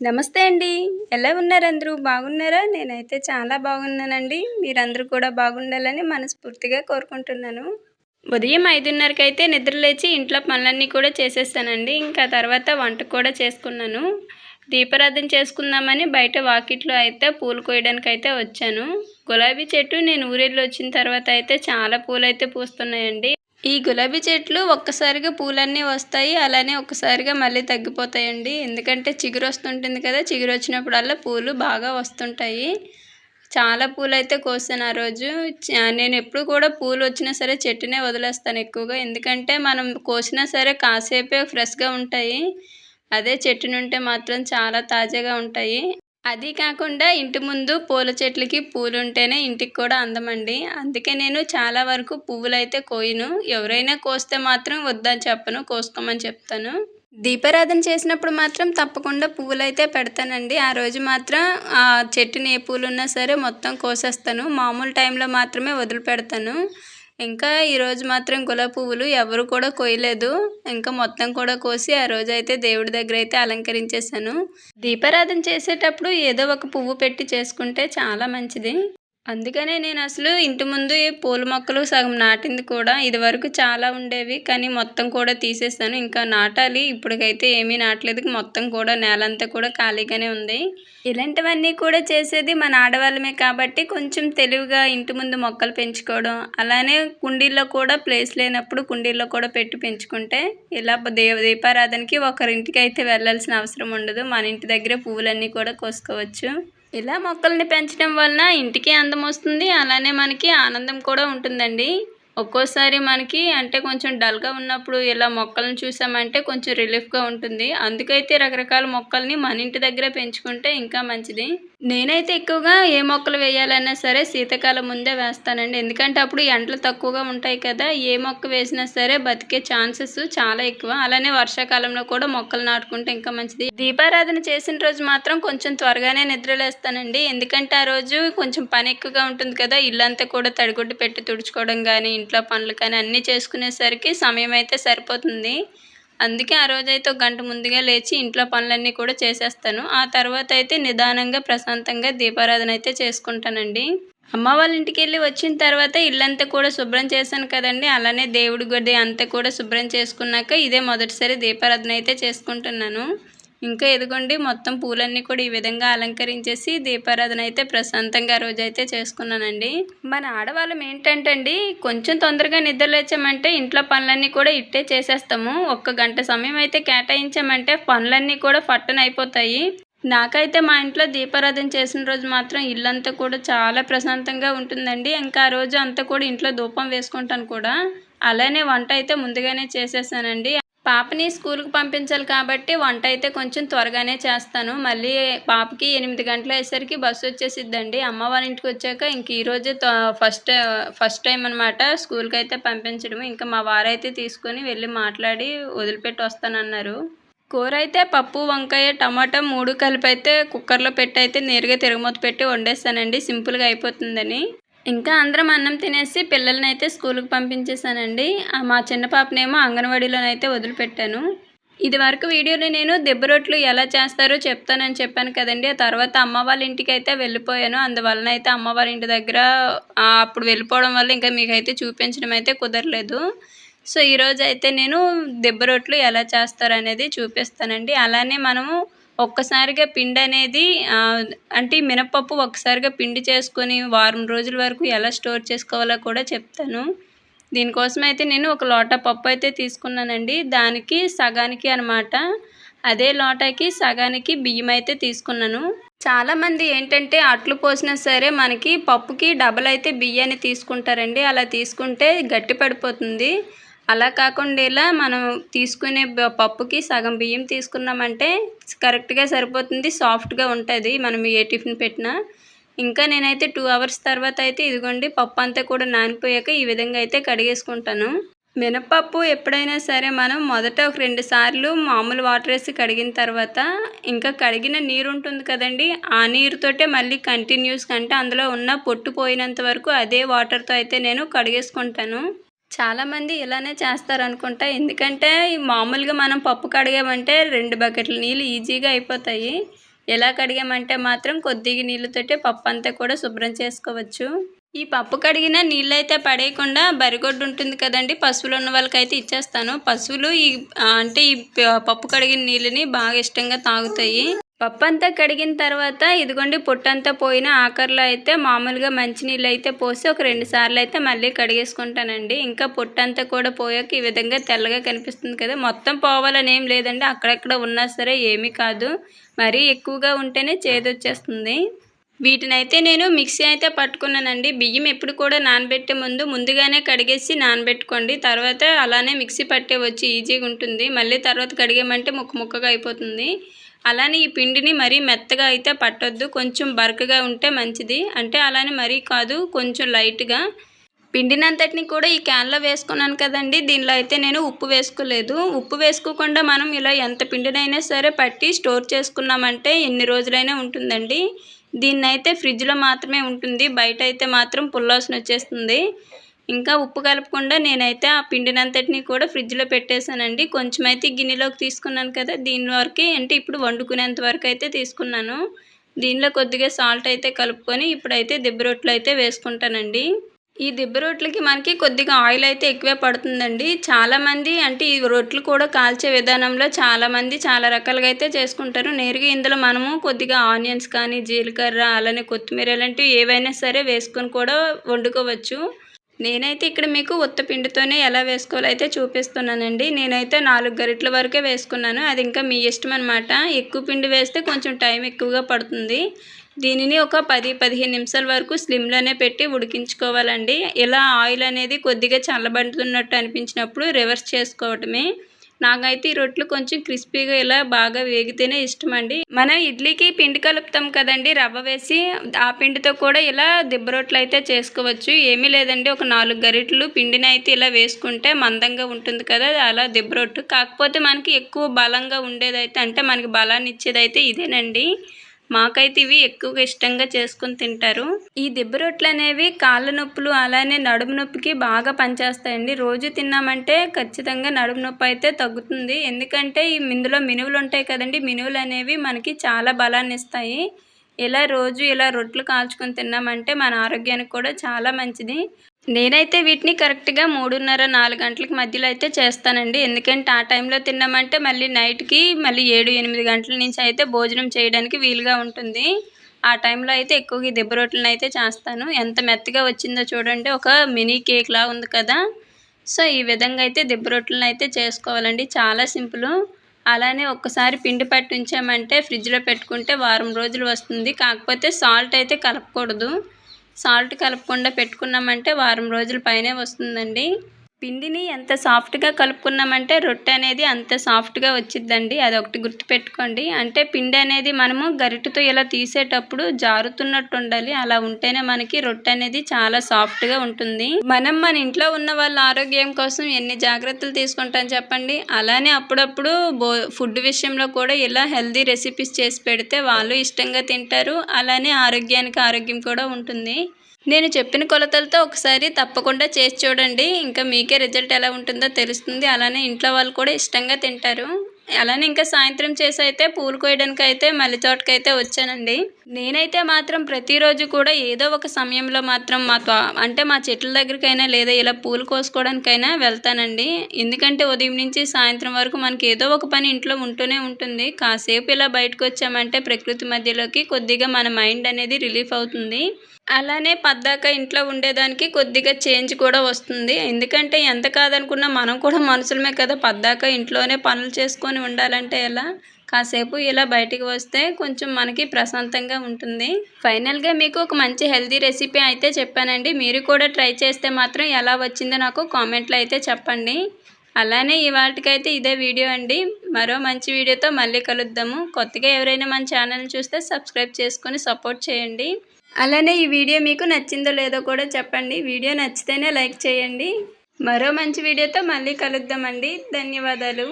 నమస్తే అండి. ఎలా ఉన్నారు అందరూ? బాగున్నారా? నేనైతే చాలా బాగున్నానండి. మీరందరూ కూడా బాగుండాలని మనస్ఫూర్తిగా కోరుకుంటున్నాను. ఉదయం 5:30కి అయితే నిద్రలేచి ఇంట్లో పనులన్నీ కూడా చేసేసానండి. ఇంకా తర్వాత వంట కూడా చేసుకున్నాను. దీపారాధన చేసుకుందామని బయట వాకిట్లో అయితే పూలు కోయడానికైతే వచ్చాను. గులాబీ చెట్టు నేను ఊరెళ్ళొచ్చిన తర్వాత అయితే చాలా పూలైతే పూస్తున్నాయండి. ఈ గులాబీ చెట్లు ఒక్కసారిగా పూలన్నీ వస్తాయి. అలానే ఒక్కసారిగా మళ్ళీ తగ్గిపోతాయండి. ఎందుకంటే చిగురొస్తుంటుంది కదా! చిగురొచ్చినప్పుడల్లా పూలు బాగా వస్తుంటాయి. చాలా పూలైతే కోసాను ఆ రోజు. నేనెప్పుడు కూడా పూలొచ్చినా సరే చెట్టునే వదిలేస్తాను ఎక్కువగా. ఎందుకంటే మనం కోసినా సరే కాసేపే ఫ్రెష్‌గా ఉంటాయి. అదే చెట్టునుంటే మాత్రం చాలా తాజాగా ఉంటాయి. అది కాకుండా ఇంటి ముందు పూల చెట్లకి పూలుంటేనే ఇంటికి కూడా అందమండి. అందుకే నేను చాలా వరకు పువ్వులైతే కోయను. ఎవరైనా కోస్తే మాత్రం వద్దని చెప్పను. కోసుకోమని చెప్తాను. దీపారాధన చేసినప్పుడు మాత్రం తప్పకుండా పువ్వులైతే పెడతానండి. ఆ రోజు మాత్రం చెట్టుని ఏ పూలున్నా సరే మొత్తం కోసేస్తాను. మామూలు టైంలో మాత్రమే వదిలిపెడతాను. ఇంకా ఈరోజు మాత్రం గులాబీ పువ్వులు ఎవరు కూడా కోయలేదు. ఇంకా మొత్తం కూడా కోసి ఆ రోజైతే దేవుడి దగ్గరైతే అలంకరించేశాను. దీపారాధన చేసేటప్పుడు ఏదో ఒక పువ్వు పెట్టి చేసుకుంటే చాలా మంచిది. అందుకనే నేనసలు ఇంటి ముందు ఈ పూల మొక్కలు సగం నాటింది కూడా. ఇదివరకు చాలా ఉండేవి. కానీ మొత్తం కూడా తీసేసాను. ఇంకా నాటాలి. ఇప్పటికైతే ఏమీ నాటలేదు. మొత్తం కూడా నేలంతా కూడా ఖాళీగానే ఉంది. ఇలాంటివన్నీ కూడా చేసేది మన ఆడవాళ్ళమే కాబట్టి కొంచెం తెలివిగా ఇంటి ముందు మొక్కలు పెంచుకోవడం, అలానే కుండీల్లో కూడా ప్లేస్ లేనప్పుడు కుండీల్లో కూడా పెట్టి పెంచుకుంటే ఇలా దీపారాధనకి ఒకరింటికి అయితే వెళ్ళాల్సిన అవసరం ఉండదు. మన ఇంటి దగ్గరే పువ్వులన్నీ కూడా కోసుకోవచ్చు. ఇలా మొక్కల్ని పెంచడం వలన ఇంటికి అందం వస్తుంది. అలానే మనకి ఆనందం కూడా ఉంటుందండి. ఒక్కోసారి మనకి అంటే కొంచెం డల్‌గా ఉన్నప్పుడు ఇలా మొక్కలను చూసామంటే కొంచెం రిలీఫ్‌గా ఉంటుంది. అందుకైతే రకరకాల మొక్కల్ని మన ఇంటి దగ్గరే పెంచుకుంటే ఇంకా మంచిది. నేనైతే ఎక్కువగా ఏ మొక్కలు వేయాలన్నా సరే శీతాకాలం ముందే వేస్తానండి. ఎందుకంటే అప్పుడు ఎండలు తక్కువగా ఉంటాయి కదా! ఏ మొక్క వేసినా సరే బతికే ఛాన్సెస్ చాలా ఎక్కువ. అలానే వర్షాకాలంలో కూడా మొక్కలు నాటుకుంటే ఇంకా మంచిది. దీపారాధన చేసిన రోజు మాత్రం కొంచెం త్వరగానే నిద్రలేస్తానండి. ఎందుకంటే ఆ రోజు కొంచెం పని ఎక్కువగా ఉంటుంది కదా! ఇల్లంతా కూడా తడిగుడ్డు పెట్టి తుడుచుకోవడం గానీ, ఇంట్లో పనులు కానీ అన్నీ చేసుకునేసరికి సమయం అయితే సరిపోతుంది. అందుకే ఆ రోజైతే ఒక గంట ముందుగా లేచి ఇంట్లో పనులన్నీ కూడా చేసేస్తాను. ఆ తర్వాతయితే నిదానంగా, ప్రశాంతంగా దీపారాధన అయితే చేసుకుంటానండి. అమ్మ వాళ్ళ ఇంటికెళ్ళి వచ్చిన తర్వాత ఇల్లంతా కూడా శుభ్రం చేశాను కదండీ! అలానే దేవుడి గది అంతా కూడా శుభ్రం చేసుకున్నాక ఇదే మొదటిసారి దీపారాధన అయితే చేసుకుంటున్నాను. ఇంకా ఇదిగోండి మొత్తం పూలన్నీ కూడా ఈ విధంగా అలంకరించేసి దీపారాధన అయితే ప్రశాంతంగా ఆ రోజైతే చేసుకున్నానండి. మన ఆడవాళ్ళం ఏంటంటే అండి కొంచెం తొందరగా నిద్ర లేచామంటే ఇంట్లో పనులన్నీ కూడా ఇట్టే చేసేస్తాము. ఒక్క గంట సమయం అయితే కేటాయించామంటే పనులన్నీ కూడా ఫట్టున అయిపోతాయి. నాకైతే మా ఇంట్లో దీపారాధన చేసిన రోజు మాత్రం ఇల్లంతా కూడా చాలా ప్రశాంతంగా ఉంటుందండి. ఇంకా ఆ రోజు అంతా కూడా ఇంట్లో ధూపం వేసుకుంటాను కూడా. అలానే వంట అయితే ముందుగానే చేసేసానండి. పాపని స్కూలుకి పంపించాలి కాబట్టి వంట అయితే కొంచెం త్వరగానే చేస్తాను. మళ్ళీ పాపకి 8 గంటలు అయ్యేసరికి బస్సు వచ్చేసిద్దండి. అమ్మ వాళ్ళ ఇంటికి వచ్చాక ఇంక ఈరోజే ఫస్ట్ టైం అనమాట స్కూలుకైతే పంపించడం. ఇంకా మా వారైతే తీసుకొని వెళ్ళి మాట్లాడి వదిలిపెట్టి వస్తానన్నారు. కూరైతే పప్పు, వంకాయ, టమాటా 3 కలిపైతే కుక్కర్‌లో పెట్టయితే నేరుగా తిరగమూత పెట్టి వండేసానండి. సింపుల్‌గా అయిపోతుందని. ఇంకా అందరం అన్నం తినేసి పిల్లలనైతే స్కూలుకి పంపించేసానండి. మా చిన్న పాపనేమో అంగన్వాడీలోనైతే వదిలిపెట్టాను. ఇదివరకు వీడియోలో నేను దిబ్బ రొట్లు ఎలా చేస్తారో చెప్తానని చెప్పాను కదండీ! ఆ తర్వాత అమ్మ వాళ్ళ ఇంటికైతే వెళ్ళిపోయాను. అందువలనైతే అమ్మ వాళ్ళ ఇంటి దగ్గర అప్పుడు వెళ్ళిపోవడం వల్ల ఇంకా మీకైతే చూపించడం అయితే కుదరలేదు. సో, ఈరోజైతే నేను దిబ్బ రొట్లు ఎలా చేస్తారనేది చూపిస్తానండి. అలానే మనము ఒక్కసారిగా పిండనేది అంటే మినపప్పు ఒక్కసారిగా పిండి చేసుకొని వారం రోజుల వరకు ఎలా స్టోర్ చేసుకోవాలో కూడా చెప్తాను. దీనికోసమైతే నేను ఒక లోటా పప్పయితే తీసుకున్నానండి. దానికి సగానికి అనమాట. అదే లోటాకి సగానికి బియ్యమైతే తీసుకున్నాను. చాలామంది ఏంటంటే అట్లు పోసినా సరే మనకి పప్పుకి డబల్ అయితే బియ్యాన్ని తీసుకుంటారండి. అలా తీసుకుంటే గట్టి పడిపోతుంది. అలా కాకుండా ఇలా మనం తీసుకునే పప్పుకి సగం బియ్యం తీసుకున్నామంటే కరెక్ట్‌గా సరిపోతుంది. సాఫ్ట్‌గా ఉంటది. మనం ఏ టిఫిన్ పెట్టినా. ఇంకా నేనైతే 2 అవర్స్ తర్వాత అయితే ఇదిగోండి పప్పంతా కూడా నానిపోయాక ఈ విధంగా అయితే కడిగేసుకుంటాను. మినపప్పు ఎప్పుడైనా సరే మనం మొదట ఒక 2 సార్లు మామూలు వాటర్ ఏసి కడిగిన తర్వాత ఇంకా కడిగిన నీరు ఉంటుంది కదండీ! ఆ నీరుతోటే మళ్ళీ కంటిన్యూస్‌గా అంటే అందులో ఉన్న పొట్టు పోయినంత వరకు అదే వాటర్‌తో అయితే నేను కడిగేసుకుంటాను. చాలామంది ఇలానే చేస్తారనుకుంటా. ఎందుకంటే మామూలుగా మనం పప్పు కడిగామంటే 2 బకెట్ల నీళ్ళు ఈజీగా అయిపోతాయి. ఎలా కడిగామంటే మాత్రం కొద్దిగా నీళ్ళతోటే పప్పు అంతా కూడా శుభ్రం చేసుకోవచ్చు. ఈ పప్పు కడిగిన నీళ్ళైతే పడేయకుండా బరిగొడ్డు ఉంటుంది కదండి, పశువులు ఉన్న వాళ్ళకైతే ఇచ్చేస్తాను. పశువులు అంటే ఈ పప్పు కడిగిన నీళ్ళని బాగా ఇష్టంగా తాగుతాయి. పప్పు అంతా కడిగిన తర్వాత ఇదిగోండి పొట్టంతా పోయిన ఆఖరిలో అయితే మామూలుగా మంచినీళ్ళు అయితే పోసి ఒక 2 సార్లు అయితే మళ్ళీ కడిగేసుకుంటానండి. ఇంకా పొట్టంతా కూడా పోయాక ఈ విధంగా తెల్లగా కనిపిస్తుంది కదా, మొత్తం పోవాలని ఏం లేదండి, అక్కడక్కడ ఉన్నా సరే ఏమీ కాదు. మరీ ఎక్కువగా ఉంటేనే చేదొచ్చేస్తుంది. వీటినైతే నేను మిక్సీ అయితే పట్టుకున్నానండి. బియ్యం ఎప్పుడు కూడా నానబెట్టే ముందుగానే కడిగేసి నానబెట్టుకోండి. తర్వాత అలానే మిక్సీ పట్టేవచ్చు, ఈజీగా ఉంటుంది. మళ్ళీ తర్వాత కడిగామంటే ముక్కగా అయిపోతుంది. అలానే ఈ పిండిని మరీ మెత్తగా అయితే పట్టొద్దు, కొంచెం బరకగా ఉంటే మంచిది. అంటే అలానే మరీ కాదు, కొంచెం లైట్గా. పిండినంతటిని కూడా ఈ క్యాన్లో వేసుకున్నాను కదండి, దీనిలో అయితే నేను ఉప్పు వేసుకోలేదు. ఉప్పు వేసుకోకుండా మనం ఇలా ఎంత పిండినైనా సరే పట్టి స్టోర్ చేసుకున్నామంటే ఎన్ని రోజులైనా ఉంటుందండి. దీన్నైతే ఫ్రిడ్జ్లో మాత్రమే ఉంటుంది, బయట అయితే మాత్రం పుల్లాసన వచ్చేస్తుంది. ఇంకా ఉప్పు కలపకుండా నేనైతే ఆ పిండినంతటిని కూడా ఫ్రిడ్జ్లో పెట్టేశానండి. కొంచెం అయితే గిన్నెలోకి తీసుకున్నాను కదా, దీని వరకే అంటే ఇప్పుడు వండుకునేంత వరకు అయితే తీసుకున్నాను. దీనిలో కొద్దిగా సాల్ట్ అయితే కలుపుకొని ఇప్పుడైతే దిబ్బ రొట్టెలు అయితే వేసుకుంటానండి. ఈ దిబ్బ రొట్టెలకి మనకి కొద్దిగా ఆయిల్ అయితే ఎక్కువే పడుతుందండి. చాలామంది అంటే ఈ రొట్టెలు కూడా కాల్చే విధానంలో చాలామంది చాలా రకాలుగా అయితే చేసుకుంటారు. నేరుగా ఇందులో మనము కొద్దిగా ఆనియన్స్ కానీ, జీలకర్ర, అలానే కొత్తిమీర ఇలాంటివి ఏవైనా సరే వేసుకొని కూడా వండుకోవచ్చు. నేనైతే ఇక్కడ మీకు ఉత్త పిండితోనే ఎలా వేసుకోవాలో అయితే చూపిస్తున్నానండి. నేనైతే 4 గరిటెల వరకే వేసుకున్నాను. అది ఇంకా మీ ఇష్టం అనమాట. ఎక్కువ పిండి వేస్తే కొంచెం టైం ఎక్కువగా పడుతుంది. దీనిని ఒక 10-15 నిమిషాల వరకు స్లిమ్లోనే పెట్టి ఉడికించుకోవాలండి. ఇలా ఆయిల్ అనేది కొద్దిగా చల్లబడుతున్నట్టు అనిపించినప్పుడు రివర్స్ చేసుకోవటమే. నాకైతే ఈ రొట్టెలు కొంచెం క్రిస్పీగా ఇలా బాగా వేగితేనే ఇష్టం అండి. మనం ఇడ్లీకి పిండి కలుపుతాం కదండి రవ్వ వేసి, ఆ పిండితో కూడా ఇలా దిబ్బ రొట్టెలు అయితే చేసుకోవచ్చు. ఏమీ లేదండి, ఒక 4 గరిటెలు పిండిని అయితే ఇలా వేసుకుంటే మందంగా ఉంటుంది కదా, అలా దిబ్బ రొట్టె. కాకపోతే మనకి ఎక్కువ బలంగా ఉండేదైతే అంటే మనకి బలాన్ని ఇచ్చేదైతే ఇదేనండి. మాకైతే ఇవి ఎక్కువగా ఇష్టంగా చేసుకొని తింటారు. ఈ దిబ్బ రొట్టెలు అనేవి కాళ్ళ నొప్పులు అలానే నడుము నొప్పికి బాగా పనిచేస్తాయండి. రోజు తిన్నామంటే ఖచ్చితంగా నడుము నొప్పి అయితే తగ్గుతుంది. ఎందుకంటే ఇందులో మినువులు ఉంటాయి కదండి, మినువులు అనేవి మనకి చాలా బలాన్ని ఇస్తాయి. రోజు ఇలా రొట్టెలు కాల్చుకొని తిన్నామంటే మన ఆరోగ్యానికి కూడా చాలా మంచిది. నేనైతే వీటిని కరెక్ట్గా 3:30-4 గంటలకి మధ్యలో అయితే చేస్తానండి. ఎందుకంటే ఆ టైంలో తిన్నామంటే మళ్ళీ నైట్కి 7-8 గంటల నుంచి అయితే భోజనం చేయడానికి వీలుగా ఉంటుంది. ఆ టైంలో అయితే ఎక్కువగా ఈ దిబ్బ రొట్టెలను అయితే చేస్తాను. ఎంత మెత్తగా వచ్చిందో చూడండి, ఒక మినీ కేక్లా ఉంది కదా. సో ఈ విధంగా అయితే దిబ్బ రొట్టెలను అయితే చేసుకోవాలండి, చాలా సింపుల్. అలానే ఒక్కసారి పిండి పట్టి ఉంచామంటే ఫ్రిడ్జ్లో పెట్టుకుంటే వారం రోజులు వస్తుంది. కాకపోతే సాల్ట్ అయితే కలపకూడదు. సాల్ట్ కలపకుండా పెట్టుకున్నామంటే వారం రోజుల పైనే వస్తుందండి. పిండిని ఎంత సాఫ్ట్గా కలుపుకున్నామంటే రొట్టె అనేది అంత సాఫ్ట్గా వచ్చిద్దండి, అదొకటి గుర్తుపెట్టుకోండి. అంటే పిండి అనేది మనము గరిటెతో ఇలా తీసేటప్పుడు జారుతున్నట్టు ఉండాలి, అలా ఉంటేనే మనకి రొట్టె అనేది చాలా సాఫ్ట్గా ఉంటుంది. మనం మన ఇంట్లో ఉన్న వాళ్ళ ఆరోగ్యం కోసం ఎన్ని జాగ్రత్తలు తీసుకుంటాం చెప్పండి. అలానే అప్పుడప్పుడు ఫుడ్ విషయంలో కూడా ఇలా హెల్దీ రెసిపీస్ చేసి పెడితే వాళ్ళు ఇష్టంగా తింటారు. అలానే ఆరోగ్యానికి ఆరోగ్యం కూడా ఉంటుంది. నేను చెప్పిన కొలతలతో ఒకసారి తప్పకుండా చేసి చూడండి, ఇంకా మీకే రిజల్ట్ ఎలా ఉంటుందో తెలుస్తుంది. అలానే ఇంట్లో వాళ్ళు కూడా ఇష్టంగా తింటారు. అలానే ఇంకా సాయంత్రం చేసి అయితే పూలు కోయడానికి అయితే మల్లె తోటకైతే వచ్చానండి. నేనైతే మాత్రం ప్రతిరోజు కూడా ఏదో ఒక సమయంలో మాత్రం అంటే మా చెట్ల దగ్గరికైనా లేదా ఇలా పూలు కోసుకోవడానికైనా వెళ్తానండి. ఎందుకంటే ఉదయం నుంచి సాయంత్రం వరకు మనకి ఏదో ఒక పని ఇంట్లో ఉంటూనే ఉంటుంది. కాసేపు ఇలా బయటకు వచ్చామంటే ప్రకృతి మధ్యలోకి కొద్దిగా మన మైండ్ అనేది రిలీఫ్ అవుతుంది. అలానే పద్దాక ఇంట్లో ఉండేదానికి కొద్దిగా చేంజ్ కూడా వస్తుంది. ఎందుకంటే ఎంత కాదనుకున్నా మనం కూడా మనుషులమే కదా, పద్దాక ఇంట్లోనే పనులు చేసుకొని ఉండాలంటే ఎలా. కాసేపు ఇలా బయటికి వస్తే కొంచెం మనకి ప్రశాంతంగా ఉంటుంది. ఫైనల్గా మీకు ఒక మంచి హెల్తీ రెసిపీ అయితే చెప్పానండి. మీరు కూడా ట్రై చేస్తే మాత్రం ఎలా వచ్చిందో నాకు కామెంట్లో అయితే చెప్పండి. అలానే ఇవాళకైతే ఇదే వీడియో అండి. మరో మంచి వీడియోతో మళ్ళీ కలుద్దాము. కొత్తగా ఎవరైనా మన ఛానల్ని చూస్తే సబ్స్క్రైబ్ చేసుకొని సపోర్ట్ చేయండి. అలానే ఈ వీడియో మీకు నచ్చిందో లేదో కూడా చెప్పండి. వీడియో నచ్చితేనే లైక్ చేయండి. మరో మంచి వీడియోతో మళ్ళీ కలుద్దామండి. ధన్యవాదాలు.